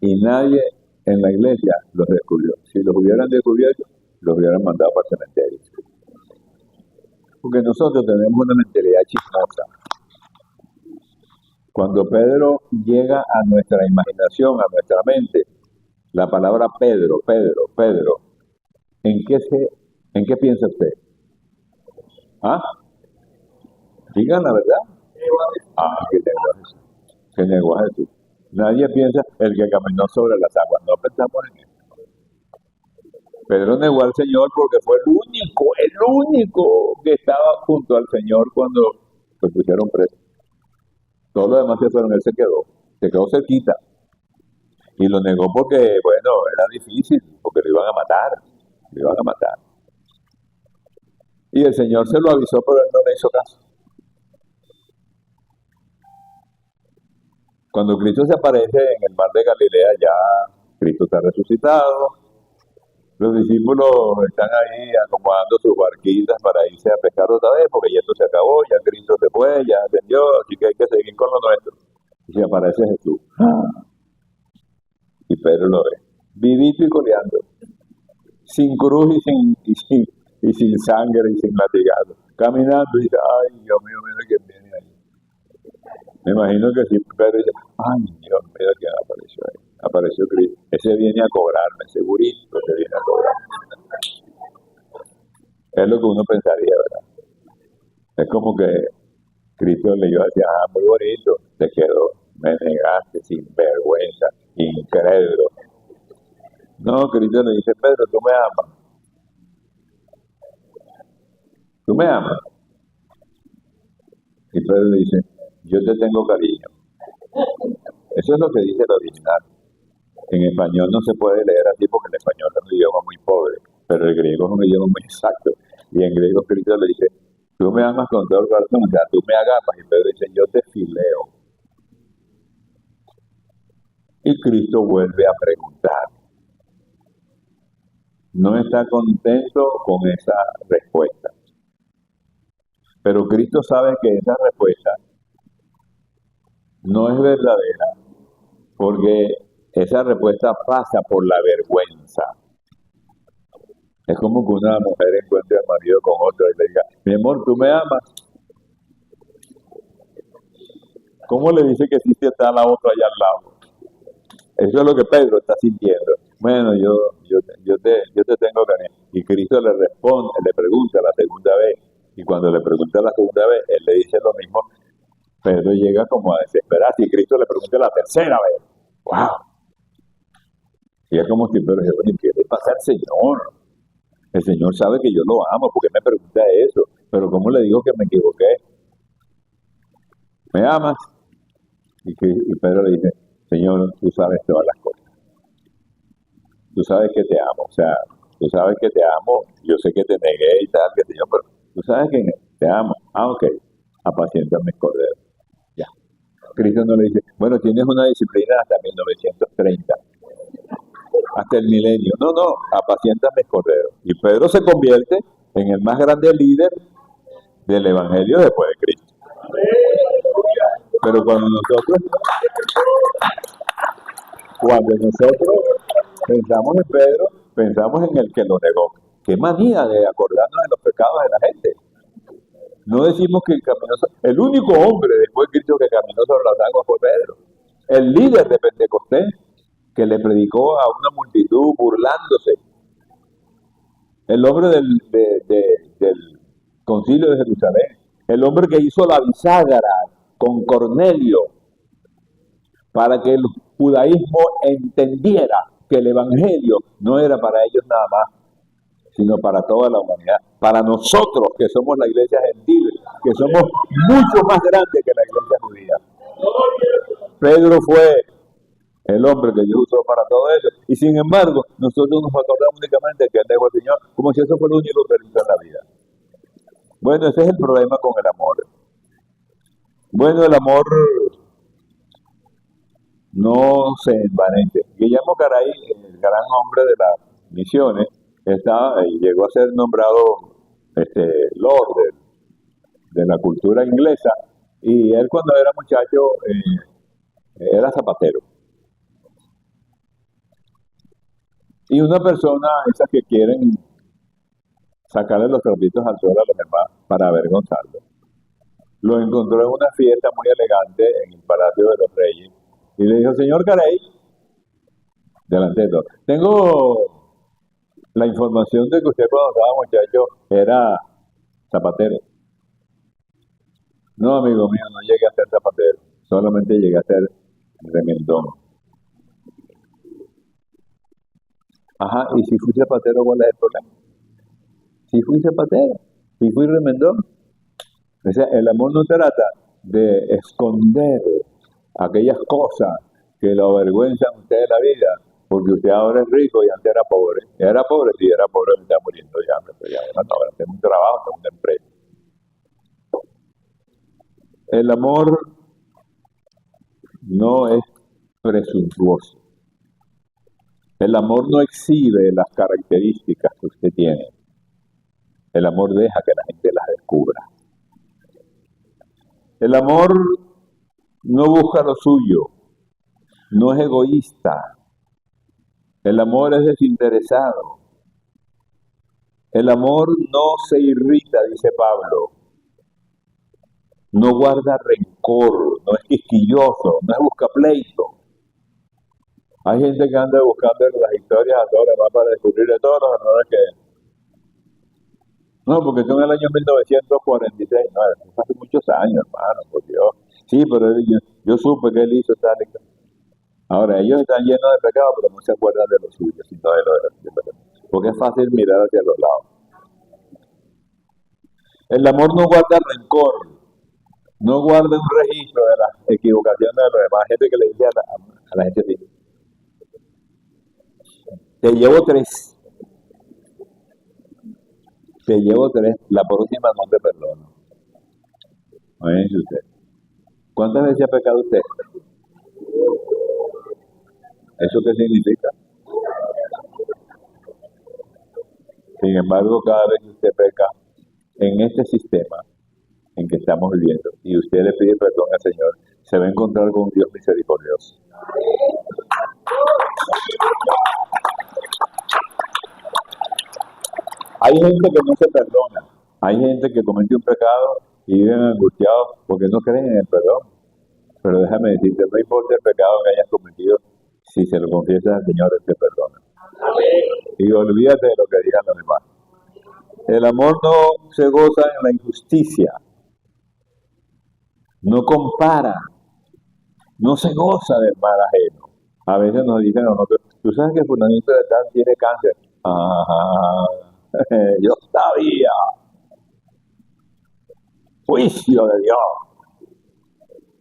Y nadie en la iglesia los descubrió. Si los hubieran descubierto, los hubieran mandado para el cementerio. Porque nosotros tenemos una mentalidad chismosa. Cuando Pedro llega a nuestra imaginación, a nuestra mente, la palabra Pedro, ¿en qué piensa usted? ¿Ah? Digan la verdad. ¿Qué lenguaje es tú? Nadie piensa el que caminó sobre las aguas. No pensamos en eso. Pedro negó al Señor porque fue el único que estaba junto al Señor cuando lo pusieron preso. Todos los demás se fueron, él se quedó cerquita. Y lo negó porque, bueno, era difícil, porque lo iban a matar. Y el Señor se lo avisó, pero él no le hizo caso. Cuando Cristo se aparece en el mar de Galilea, ya Cristo está resucitado. Los discípulos están ahí acomodando sus barquitas para irse a pescar otra vez, porque ya esto se acabó, ya Cristo se fue, ya ascendió, así que hay que seguir con lo nuestro. Y se aparece Jesús. Y Pedro lo ve, vivito y coleando, sin cruz y sin sangre y sin latigado, caminando y dice, ay, Dios mío, mira quién viene ahí. Me imagino que si Pedro dice, ay, Dios mío, quién apareció ahí. Apareció Cristo. Ese viene a cobrarme, segurito que viene a cobrarme. Es lo que uno pensaría, ¿verdad? Es como que Cristo le iba a decir, muy bonito, te quedó, me negaste, sin vergüenza, incrédulo. No, Cristo le dice, Pedro, tú me amas. Tú me amas. Y Pedro le dice, yo te tengo cariño. Eso es lo que dice el original. En español no se puede leer así porque el español es un idioma muy pobre, pero el griego es un idioma muy exacto. Y en griego Cristo le dice, tú me amas con todo el corazón, o sea, tú me agapas. Y Pedro dice, yo te fileo. Y Cristo vuelve a preguntar. No está contento con esa respuesta. Pero Cristo sabe que esa respuesta no es verdadera, porque esa respuesta pasa por la vergüenza. Es como que una mujer encuentre al marido con otro y le diga, mi amor, ¿tú me amas? ¿Cómo le dice que sí si está la otra allá al lado? Eso es lo que Pedro está sintiendo. Bueno, yo te tengo cariño. Y Cristo le responde, le pregunta la segunda vez. Y cuando le pregunta la segunda vez, él le dice lo mismo. Pedro llega como a desesperarse y Cristo le pregunta la tercera vez. ¡Wow! Y es como si Pedro dijera, ¿qué le pasa al Señor? El Señor sabe que yo lo amo, ¿por qué me pregunta eso? Pero ¿cómo le digo que me equivoqué? ¿Me amas? Y Pedro le dice, Señor, tú sabes todas las cosas. Tú sabes que te amo, o sea, tú sabes que te amo, yo sé que te negué y tal, que te yo, pero tú sabes que te amo. Ok, apacienta mis corderos. Ya. Cristo no le dice, bueno, tienes una disciplina hasta 1930, hasta el milenio. No, apacienta mis corderos. Y Pedro se convierte en el más grande líder del Evangelio después de Cristo. Pero cuando nosotros pensamos en Pedro, pensamos en el que lo negó. Qué manía de acordarnos de los pecados de la gente. No decimos que el único hombre después de Cristo que caminó sobre las aguas fue Pedro. El líder de Pentecostés que le predicó a una multitud burlándose. El hombre del concilio de Jerusalén. El hombre que hizo la bisagra con Cornelio para que el judaísmo entendiera que el evangelio no era para ellos nada más, sino para toda la humanidad, para nosotros que somos la iglesia gentil, que somos mucho más grandes que la iglesia judía. Pedro fue el hombre que Dios usó para todo eso. Y sin embargo, nosotros nos acordamos únicamente que Él dejó al Señor, como si eso fuera lo único que Él hizo en la vida. Bueno, ese es el problema con el amor. Bueno, el amor no se envanece. Guillermo Caray, el gran hombre de las misiones, llegó a ser nombrado Lord de la cultura inglesa, y él cuando era muchacho era zapatero. Y una persona, esas que quieren sacarle los trapitos al sol a los demás para avergonzarlo, lo encontró en una fiesta muy elegante en el Palacio de los Reyes y le dijo: señor Carey, delante de todo, tengo la información de que usted cuando estaba muchacho era zapatero. No, amigo mío, no llegué a ser zapatero, solamente llegué a ser remendón. Ajá, y si fui zapatero, ¿cuál es el problema? Si fui zapatero, si fui remendón. O sea, el amor no trata de esconder aquellas cosas que lo avergüenzan a usted de la vida, porque usted ahora es rico y antes era pobre. Era pobre, sí, era pobre, me está muriendo de hambre, pero ya no, ahora tengo un trabajo, tengo una empresa. El amor no es presuntuoso. El amor no exhibe las características que usted tiene. El amor deja que la gente las descubra. El amor no busca lo suyo, no es egoísta. El amor es desinteresado. El amor no se irrita, dice Pablo. No guarda rencor, no es quisquilloso, no es busca pleito. Hay gente que anda buscando en las historias a todos los demás para descubrir de todos los errores que... No, porque son en el año 1946, no, eso hace muchos años, hermano, por Dios. Sí, pero yo supe que él hizo tal y tal. Ahora, ellos están llenos de pecado, pero no se acuerdan de lo suyo, sino de lo de porque es fácil mirar hacia los lados. El amor no guarda rencor, no guarda un registro de las equivocaciones de los demás. Gente que le dice a la gente así: te llevo tres, la próxima no te perdono. Imagínese usted. ¿Cuántas veces ha pecado usted? ¿Eso qué significa? Sin embargo, cada vez que usted peca en este sistema en que estamos viviendo y usted le pide perdón al Señor, se va a encontrar con un Dios misericordioso. Hay gente que no se perdona, hay gente que comete un pecado y viven angustiados porque no creen en el perdón. Pero déjame decirte, no importa el pecado que hayas cometido, si se lo confiesas al Señor, Él te perdona. Y olvídate de lo que digan los demás. El amor no se goza en la injusticia, no compara, no se goza del mal ajeno. A veces nos dicen a nosotros: tú sabes que fulanito de tal tiene cáncer. Ajá, yo sabía. Juicio de Dios.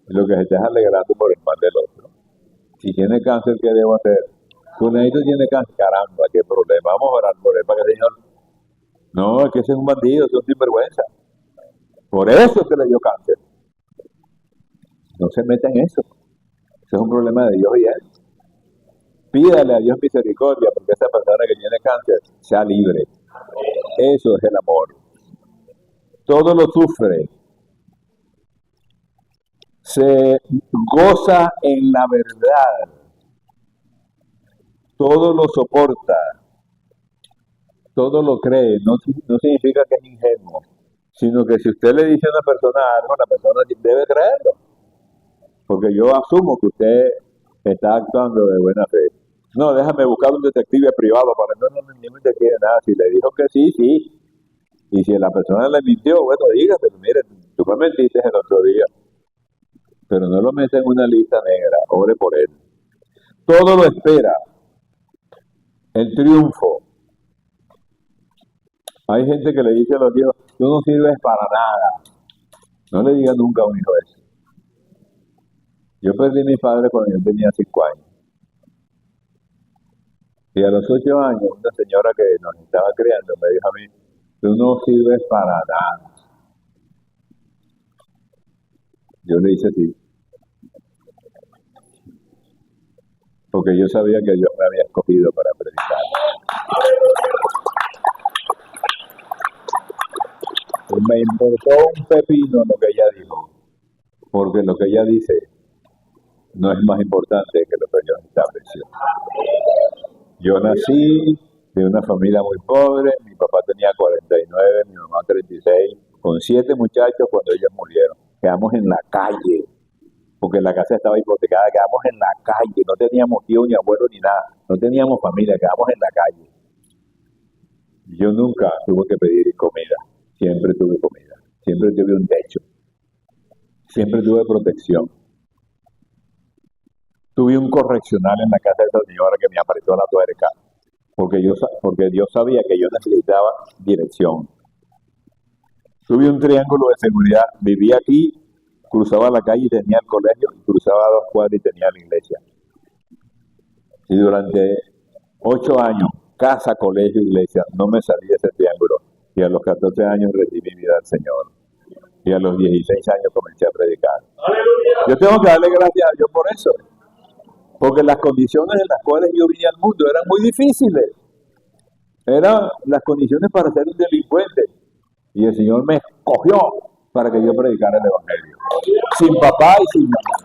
Lo que se está alegrando por el mal del otro. Si tiene cáncer, ¿qué debo hacer? Fulanito tiene cáncer, caramba, qué problema. Vamos a orar por él para que el Señor... No, es que ese es un bandido, es un sinvergüenza. Por eso es que le dio cáncer. No se meta en eso. Ese es un problema de Dios y él. Pídale a Dios misericordia porque esa persona que tiene cáncer sea libre. Eso es el amor. Todo lo sufre. Se goza en la verdad. Todo lo soporta. Todo lo cree. No significa que es ingenuo, sino que si usted le dice a una persona algo, la persona debe creerlo. Porque yo asumo que usted está actuando de buena fe. No, déjame buscar un detective privado para no me quiere nada. Si le dijo que sí, sí. Y si la persona le mintió, bueno, dígase, mire, tú me mentiste el otro día. Pero no lo meta en una lista negra, ore por él. Todo lo espera. El triunfo. Hay gente que le dice a los hijos: tú no sirves para nada. No le diga nunca a un hijo eso. Yo perdí a mi padre cuando yo tenía 5 años. Y a los 8 años, una señora que nos estaba criando me dijo a mí, tú no sirves para nada. Yo le hice así, porque yo sabía que Dios me había escogido para predicar. Y me importó un pepino lo que ella dijo, porque lo que ella dice no es más importante que lo que Dios estableció. Yo nací de una familia muy pobre, mi papá tenía 49, mi mamá 36, con 7 muchachos cuando ellos murieron. Quedamos en la calle, porque la casa estaba hipotecada, quedamos en la calle, no teníamos tío ni abuelo ni nada, no teníamos familia, quedamos en la calle. Yo nunca tuve que pedir comida, siempre tuve comida, siempre tuve un techo, siempre tuve protección. Tuve un correccional en la casa de esta señora que me apretó la tuerca, porque Dios sabía que yo necesitaba dirección. Tuve un triángulo de seguridad, vivía aquí, cruzaba la calle y tenía el colegio, y cruzaba 2 cuadras y tenía la iglesia. Y durante 8 años, casa, colegio, iglesia, no me salí de ese triángulo. Y a los 14 años recibí vida al Señor. Y a los 16 años comencé a predicar. Yo tengo que darle gracias a Dios por eso. Porque las condiciones en las cuales yo vine al mundo eran muy difíciles. Eran las condiciones para ser un delincuente. Y el Señor me escogió para que yo predicara el Evangelio. Sin papá y sin mamá.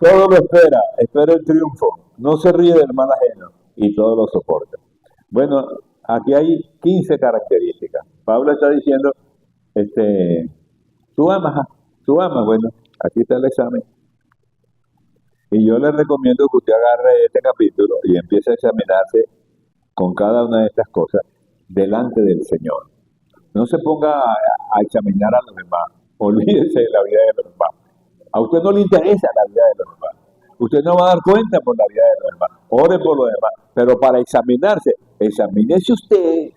Todo lo espera el triunfo. No se ríe del mal ajeno y todo lo soporta. Bueno, aquí hay 15 características. Pablo está diciendo, tú amas, bueno, aquí está el examen. Y yo le recomiendo que usted agarre este capítulo y empiece a examinarse con cada una de estas cosas delante del Señor. No se ponga a examinar a los demás. Olvídese de la vida de los demás. A usted no le interesa la vida de los demás. Usted no va a dar cuenta por la vida de los demás. Ore por los demás. Pero para examinarse, examínese usted.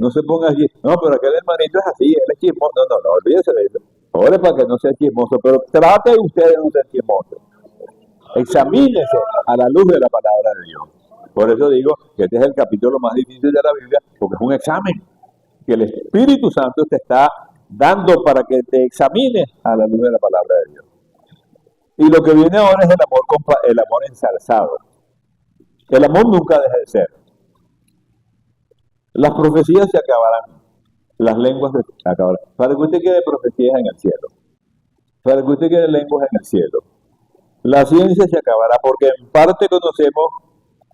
No se ponga así, no, pero aquel hermanito es así, él es chismoso. No, olvídese de eso. Ore para que no sea chismoso, pero trate usted de no ser chismoso. Examínese a la luz de la palabra de Dios. Por eso digo que este es el capítulo más difícil de la Biblia, porque es un examen que el Espíritu Santo te está dando para que te examines a la luz de la palabra de Dios. Y lo que viene ahora es el amor ensalzado. El amor nunca deja de ser. Las profecías se acabarán, las lenguas se acabarán. Para que usted quede profecías en el cielo, para que usted quede lenguas en el cielo. La ciencia se acabará porque en parte conocemos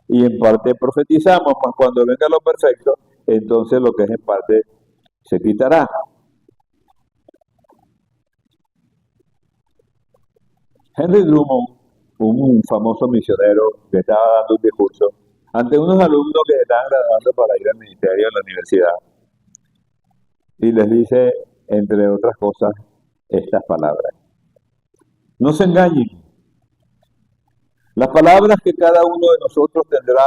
y en parte profetizamos, mas cuando venga lo perfecto, entonces lo que es en parte se quitará. Henry Drummond, un famoso misionero que estaba dando un discurso ante unos alumnos que estaban graduando para ir al ministerio en la universidad, y les dice, entre otras cosas, estas palabras. No se engañen. Las palabras que cada uno de nosotros tendrá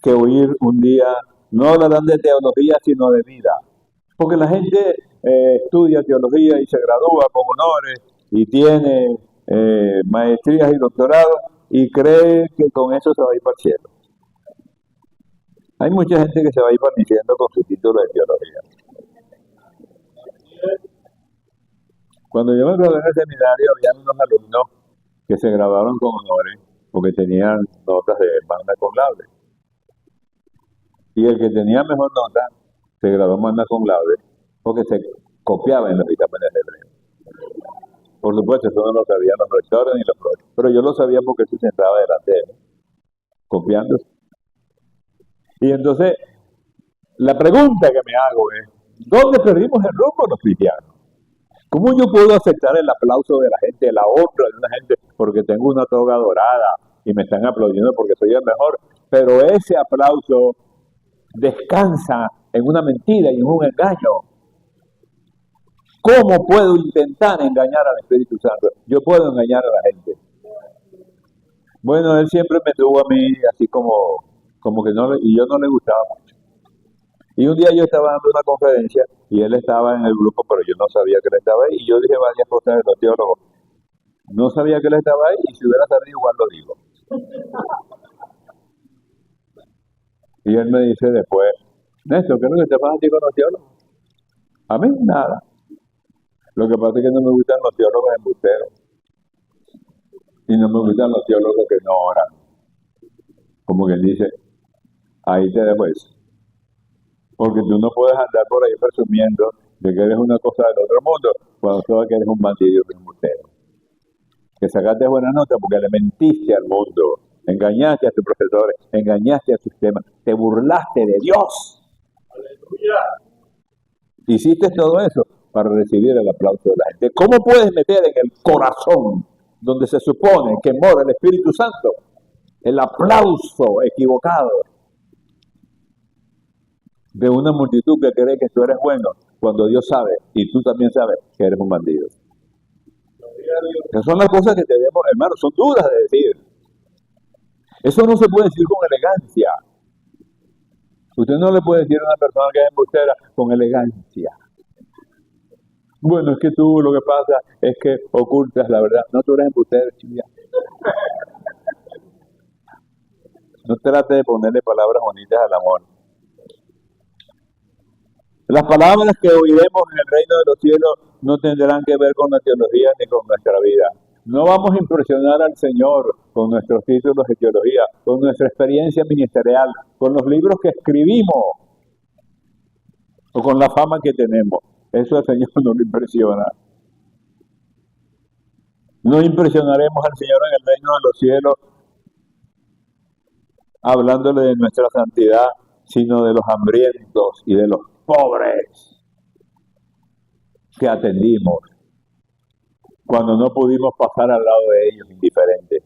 que oír un día no hablarán de teología, sino de vida. Porque la gente estudia teología y se gradúa con honores y tiene maestrías y doctorados y cree que con eso se va a ir para el cielo. Hay mucha gente que se va a ir pareciendo con su título de teología. Cuando yo me gradué en el seminario, había unos alumnos que se graduaron con honores porque tenían notas de magna cum laude. Y el que tenía mejor nota se graduó magna cum laude porque se copiaba en los exámenes de hebreo. Por supuesto, eso no lo sabían los rectores ni los profesores, pero yo lo sabía porque se sentaba delante de él, copiándose. Y entonces, la pregunta que me hago es, ¿dónde perdimos el rumbo los cristianos? ¿Cómo yo puedo aceptar el aplauso de la gente, la honra de una gente, porque tengo una toga dorada y me están aplaudiendo porque soy el mejor? Pero ese aplauso descansa en una mentira y en un engaño. ¿Cómo puedo intentar engañar al Espíritu Santo? Yo puedo engañar a la gente. Bueno, él siempre me tuvo a mí así como que no, y yo no le gustaba mucho. Y un día yo estaba dando una conferencia y él estaba en el grupo, pero yo no sabía que él estaba ahí. Y yo dije varias cosas de los teólogos. No sabía que él estaba ahí y si hubiera sabido igual lo digo. Y él me dice después, Néstor, ¿qué es lo que te pasa a ti con los teólogos? A mí nada. Lo que pasa es que no me gustan los teólogos embusteros. Y no me gustan los teólogos que no oran. Como quien dice, ahí te dejo eso. Porque tú no puedes andar por ahí presumiendo de que eres una cosa del otro mundo cuando sabes que eres un bandido y un embustero. Que sacaste buena nota porque le mentiste al mundo, engañaste a tus profesores, engañaste al sistema, te burlaste de Dios. ¡Aleluya! Hiciste todo eso para recibir el aplauso de la gente. ¿Cómo puedes meter en el corazón, donde se supone que mora el Espíritu Santo, el aplauso equivocado de una multitud que cree que tú eres bueno, cuando Dios sabe y tú también sabes que eres un bandido? Esas son las cosas que debemos, hermano, son duras de decir. Eso no se puede decir con elegancia. Usted no le puede decir a una persona que es embustera con elegancia. Bueno, es que tú lo que pasa es que ocultas la verdad. No, tú eres embustero, chica. No trate de ponerle palabras bonitas al amor. Las palabras que oiremos en el reino de los cielos no tendrán que ver con la teología ni con nuestra vida. No vamos a impresionar al Señor con nuestros títulos de teología, con nuestra experiencia ministerial, con los libros que escribimos o con la fama que tenemos. Eso al Señor no lo impresiona. No impresionaremos al Señor en el reino de los cielos hablándole de nuestra santidad, sino de los hambrientos y de los pobres que atendimos cuando no pudimos pasar al lado de ellos indiferentes.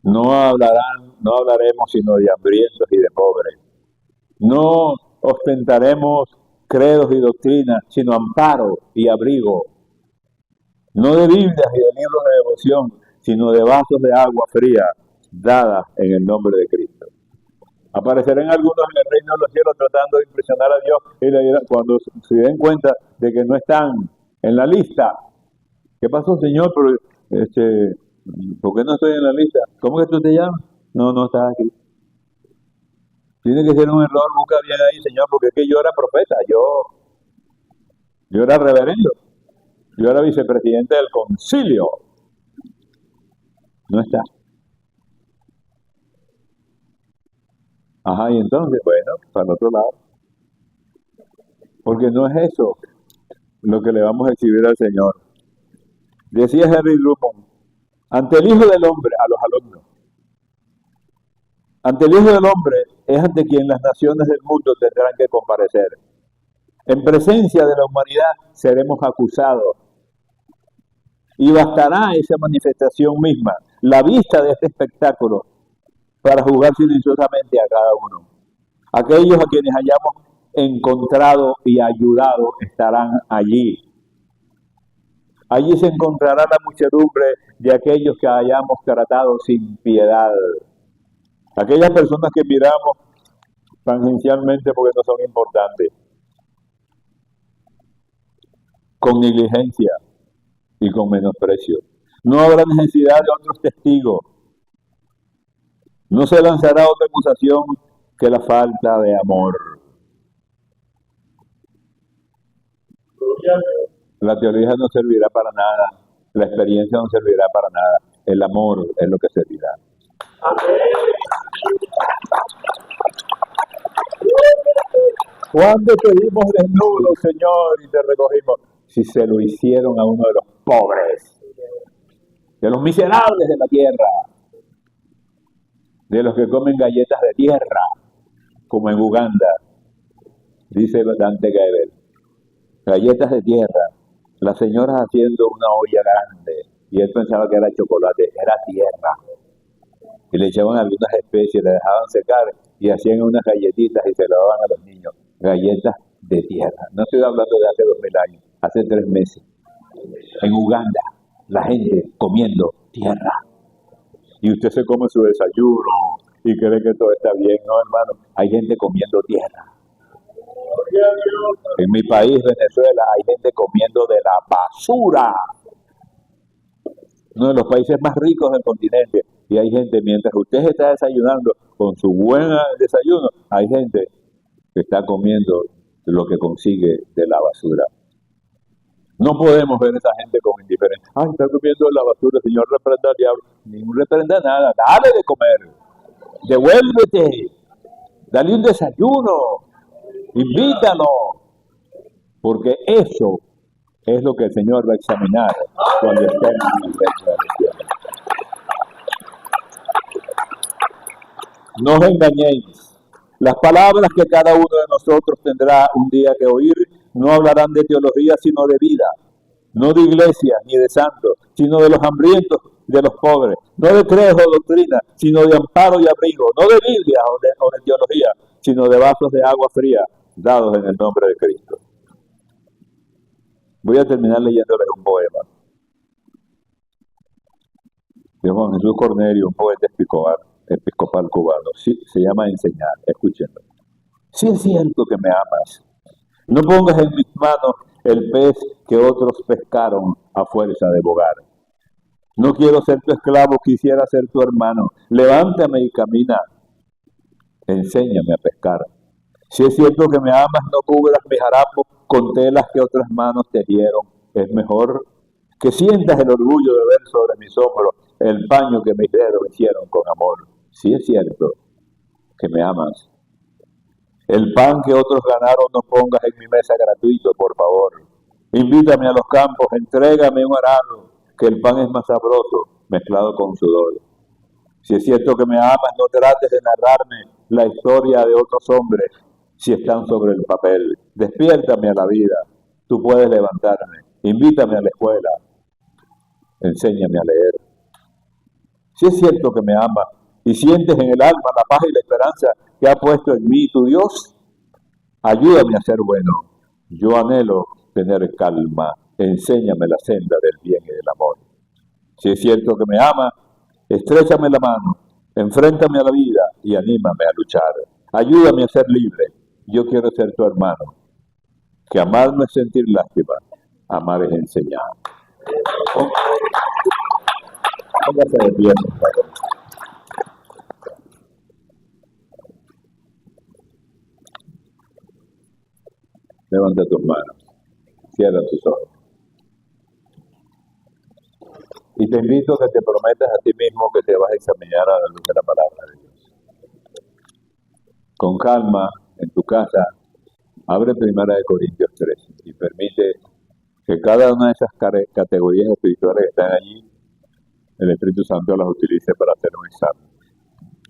No hablaremos sino de hambrientos y de pobres. No ostentaremos credos y doctrinas, sino amparo y abrigo. No de Biblias y de libros de devoción, sino de vasos de agua fría dadas en el nombre de Cristo. Aparecerán algunos en el reino de los cielos tratando de impresionar a Dios y le dirán, cuando se den cuenta de que no están en la lista. ¿Qué pasó, Señor? Pero, ¿por qué no estoy en la lista? ¿Cómo que tú te llamas? No estás aquí. Tiene que ser un error, busca bien ahí, Señor, porque es que yo era profeta, yo era reverendo, yo era vicepresidente del concilio. No está. Ajá, y entonces, bueno, para el otro lado. Porque no es eso lo que le vamos a exhibir al Señor. Decía Henry Drummond, ante el Hijo del Hombre, a los alumnos, ante el Hijo del Hombre es ante quien las naciones del mundo tendrán que comparecer. En presencia de la humanidad seremos acusados. Y bastará esa manifestación misma, la vista de este espectáculo, para juzgar silenciosamente a cada uno. Aquellos a quienes hayamos encontrado y ayudado estarán allí. Allí se encontrará la muchedumbre de aquellos que hayamos tratado sin piedad. Aquellas personas que miramos tangencialmente porque no son importantes, con negligencia y con menosprecio. No habrá necesidad de otros testigos. No se lanzará otra acusación que la falta de amor. La teología no servirá para nada, la experiencia no servirá para nada, el amor es lo que servirá. ¿Cuándo te vimos desnudo, Señor, y te recogimos? Si se lo hicieron a uno de los pobres, de los miserables de la tierra, de los que comen galletas de tierra, como en Uganda, dice Dante Gaebel. Galletas de tierra, las señoras haciendo una olla grande, y él pensaba que era chocolate, era tierra. Y le echaban algunas especies, le dejaban secar, y hacían unas galletitas y se lo daban a los niños. Galletas de tierra. No estoy hablando de hace 2000 años, hace 3 meses. En Uganda, la gente comiendo tierra. Y usted se come su desayuno y cree que todo está bien. No, hermano, hay gente comiendo tierra. En mi país, Venezuela, hay gente comiendo de la basura. Uno de los países más ricos del continente. Y hay gente, mientras usted está desayunando con su buen desayuno, hay gente que está comiendo lo que consigue de la basura. No podemos ver a esa gente con indiferencia. Ay, está comiendo la basura, señor, reprenda al diablo. Ni reprenda nada, dale de comer. Devuélvete. Dale un desayuno. Invítalo. Porque eso es lo que el Señor va a examinar cuando esté en el reino de los cielos. No os engañéis. Las palabras que cada uno de nosotros tendrá un día que oír no hablarán de teología, sino de vida. No de iglesia ni de santos, sino de los hambrientos y de los pobres. No de credo o doctrina, sino de amparo y abrigo. No de Biblia o de teología, sino de vasos de agua fría dados en el nombre de Cristo. Voy a terminar leyéndoles un poema de Juan Jesús Cornelio, un poeta episcopal cubano. Sí, se llama Enseñar. Escúchenlo. Si es cierto que me amas, no pongas en mis manos el pez que otros pescaron a fuerza de bogar. No quiero ser tu esclavo, quisiera ser tu hermano. Levántame y camina. Enséñame a pescar. Si es cierto que me amas, no cubras mis harapos con telas que otras manos tejieron. Es mejor que sientas el orgullo de ver sobre mis hombros el paño que mis dedos hicieron con amor. Si es cierto que me amas, el pan que otros ganaron no pongas en mi mesa gratuito, por favor. Invítame a los campos, entrégame un arado, que el pan es más sabroso, mezclado con sudor. Si es cierto que me amas, no trates de narrarme la historia de otros hombres si están sobre el papel. Despiértame a la vida, tú puedes levantarme. Invítame a la escuela, enséñame a leer. Si es cierto que me amas y sientes en el alma la paz y la esperanza que ha puesto en mí tu Dios, ayúdame a ser bueno. Yo anhelo tener calma. Enséñame la senda del bien y del amor. Si es cierto que me amas, estréchame la mano, enfréntame a la vida y anímame a luchar. Ayúdame a ser libre. Yo quiero ser tu hermano. Que amar no es sentir lástima, amar es enseñar. Póngase de pie, por favor. Levanta tus manos, cierra tus ojos. Y te invito a que te prometas a ti mismo que te vas a examinar a la luz de la palabra de Dios. Con calma, en tu casa, abre 1 Corintios 3 y permite que cada una de esas categorías espirituales que están allí, el Espíritu Santo las utilice para hacer un examen.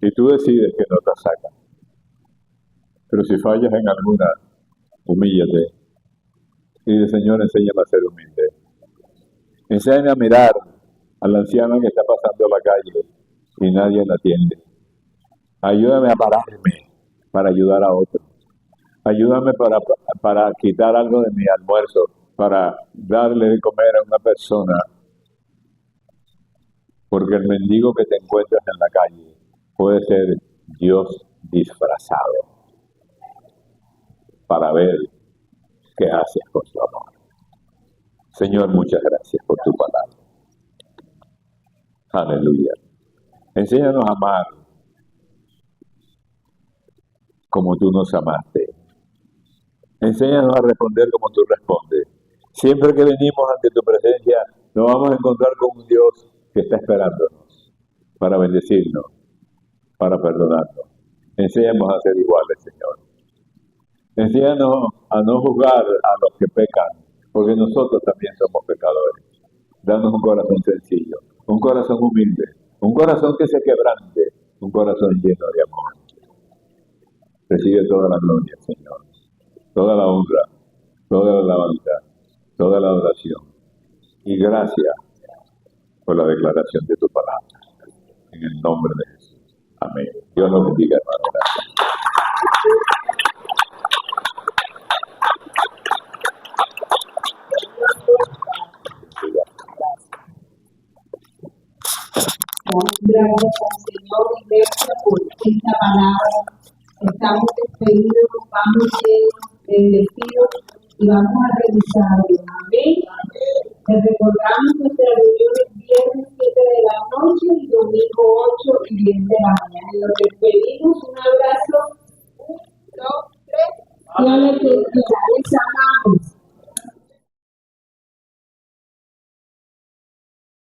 Y tú decides qué notas sacas. Pero si fallas en alguna, humíllate. Y dice, Señor, enséñame a ser humilde. Enséñame a mirar a la anciana que está pasando la calle y nadie la atiende. Ayúdame a pararme para ayudar a otros. Ayúdame para quitar algo de mi almuerzo, para darle de comer a una persona. Porque el mendigo que te encuentras en la calle puede ser Dios disfrazado para ver qué haces con su amor. Señor, muchas gracias por tu palabra. Aleluya. Enséñanos a amar como tú nos amaste. Enséñanos a responder como tú respondes. Siempre que venimos ante tu presencia, nos vamos a encontrar con un Dios que está esperándonos para bendecirnos, para perdonarnos. Enséñanos a ser iguales, Señor. Enséñanos a no juzgar a los que pecan, porque nosotros también somos pecadores. Danos un corazón sencillo, un corazón humilde, un corazón que se quebrante, un corazón lleno de amor. Recibe toda la gloria, Señor, toda la honra, toda la alabanza, toda la adoración. Y gracias por la declaración de tu palabra. En el nombre de Jesús. Amén. Dios los bendiga, hermano. Gracias. Gracias al Señor y gracias por esta palabra. Estamos despedidos, vamos bendecidos y vamos a revisarlo. Amén. Les recordamos nuestra reunión el viernes 7 de la noche y domingo 8 y 10 de la mañana. Y los despedimos. Un abrazo. 1, 2, 3. Dios les bendiga. Les amamos.